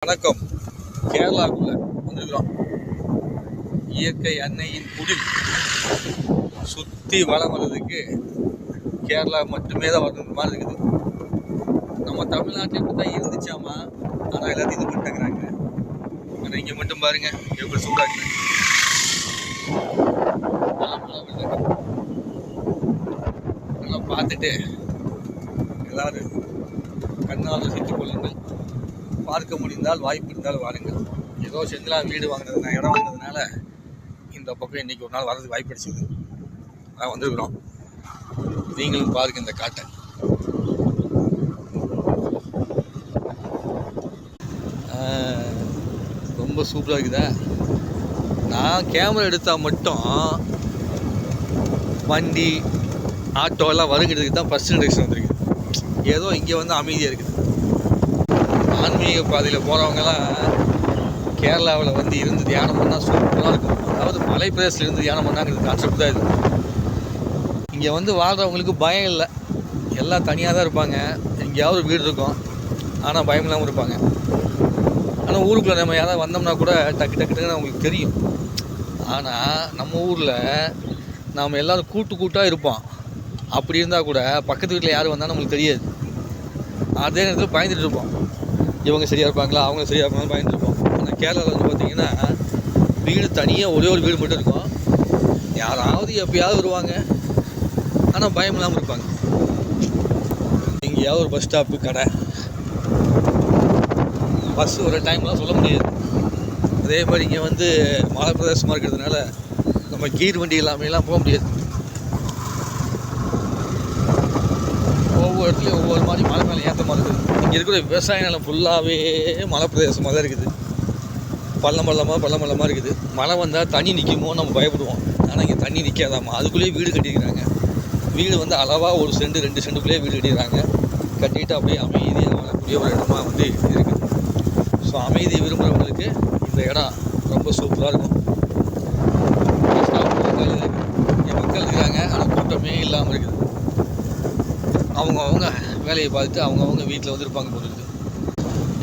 வணக்கம். கேரளாவுக்குள்ள வந்திருக்கிறோம். இயற்கை அன்னையின் குடில் சுற்றி வளம் வர்றதுக்கு கேரளா மட்டுமே தான் வர்றது மாதிரி இருக்குது. நம்ம தமிழ்நாட்டில் இப்படி தான் இருந்துச்சாமா, ஆனால் எல்லாத்தையும் இது பண்ணிட்டாங்கிறாங்க. ஆனால் இங்கே மட்டும் பாருங்க எப்படி சூடாக்குது. அதெல்லாம் பார்த்துட்டு எல்லாரும் கண்ணால் ரசித்துக் கொள்ளுங்கள். பார்க்க முடிந்தால் வாய்ப்பு இருந்தால் வாருங்கள். ஏதோ செந்திலா வீடு வாங்கினதுனால இடம் வாங்கினதுனால இந்த பக்கம் இன்றைக்கி ஒரு நாள் வர்றதுக்கு வாய்ப்பு அடிச்சுது. அதான் வந்துருக்குறோம். நீங்களும் பாருங்க இந்த காட்டை. ரொம்ப சூப்பராக இருக்குதா. நான் கேமரா எடுத்தால் மட்டும் வண்டி ஆட்டோலாம் வருங்கிறதுக்கு தான் ஃபஸ்ட் இன்ட்ரக்ஷன் வந்துருக்கு. ஏதோ இங்கே வந்து அமைதியாக இருக்குது. ஆன்மீக பாதையில் போகிறவங்கலாம் கேரளாவில் வந்து இருந்து தியானம் பண்ணால் சூப்பராக இருக்கும். அதாவது மலை பிரதேசத்தில் இருந்து தியானம் பண்ணாங்கிறது கான்செப்ட் தான் இது. இங்கே வந்து வாழ்கிறவங்களுக்கு பயம் இல்லை. எல்லாம் தனியாக தான் இருப்பாங்க. எங்கேயாவது வீடு இருக்கும், ஆனால் பயம் இல்லாமல் இருப்பாங்க. ஆனால் ஊருக்குள்ளே நம்ம யாராவது வந்தோம்னா கூட டக்கு டக்குன்னு அவங்களுக்கு தெரியும். ஆனால் நம்ம ஊரில் நாம் எல்லோரும் கூட்டாக இருப்போம். அப்படி இருந்தால் கூட பக்கத்து வீட்டில் யார் வந்தாலும் நம்மளுக்கு தெரியாது. அதே நேரத்தில் பயந்துட்டு இருப்போம். இவங்க சரியாக இருப்பாங்களா, அவங்க சரியாக இருப்பாங்க பயந்துட்டு இருப்போம். ஆனால் கேரளாவில் வந்து பார்த்திங்கன்னா வீடு தனியாக ஒரே ஒரு வீடு மட்டும் இருக்கும். யாராவது எப்பயாவது வருவாங்க, ஆனால் பயம் இல்லாமல் இருப்பாங்க. எங்கேயாவது ஒரு பஸ் ஸ்டாப்பு, கடை, பஸ் ஒரு டைம்லாம் சொல்ல முடியாது. அதே மாதிரி இங்கே வந்து மலை பிரதேசமாக இருக்கிறதுனால நம்ம கீர் வண்டி எல்லாமேலாம் போக முடியாது. ஒவ்வொரு இடத்துலையும் ஒவ்வொரு மாதிரி மலை மேலே ஏற்ற மாதிரி இருக்குது. இங்கே இருக்கிற விவசாய நிலம் ஃபுல்லாகவே மலை பிரதேசமாக தான் இருக்குது. பள்ளமாக இருக்குது. மழை வந்தால் தண்ணி நிற்குமோ நம்ம பயப்படுவோம். ஆனால் இங்கே தண்ணி நிற்காதாம்மா. அதுக்குள்ளேயே வீடு கட்டியிருக்கிறாங்க. வீடு வந்து அளவாக 1 சென்ட் 2 சென்ட்டுக்குள்ளேயே வீடு கட்டிடுறாங்க. கட்டிட்டு அப்படியே அமைதியாக வாழக்கூடிய ஒரு இடமா வந்து இருக்குது. ஸோ அமைதியை விரும்புகிறவங்களுக்கு இந்த இடம் ரொம்ப சூப்பராக இருக்கும். இங்கே மக்கள் இருக்கிறாங்க, ஆனால் கூட்டமே இல்லாமல் இருக்குது. அவங்கவுங்க வேலையை பார்த்துட்டு அவங்கவுங்க வீட்டில் வந்து இருப்பாங்க போல இருக்குது.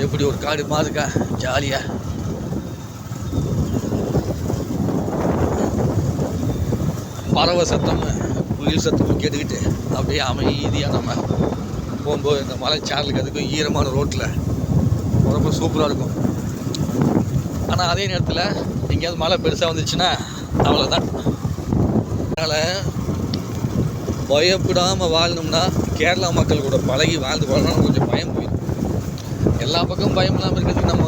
எப்படி ஒரு காடு மாதிரிக்கா ஜாலியாக. பறவை சத்தம், குயில் சத்தமும் கேட்டுக்கிட்டு அப்படியே அமைதியாக நம்ம போகும்போது இந்த மலை சாரலுக்கு அதுக்கும் ஈரமான ரோட்டில் ரொம்ப சூப்பராக இருக்கும். ஆனால் அதே நேரத்தில் எங்கேயாவது மழை பெருசாக வந்துச்சுன்னா அவ்வளோதான். அதனால் பயப்படாமல் வாழணும்னா கேரளா மக்கள் கூட பழகி வாழ்ந்து போகணும்னா கொஞ்சம் பயம் போயிடும். எல்லா பக்கமும் பயம் இல்லாமல் இருக்கிறதுக்கு நம்ம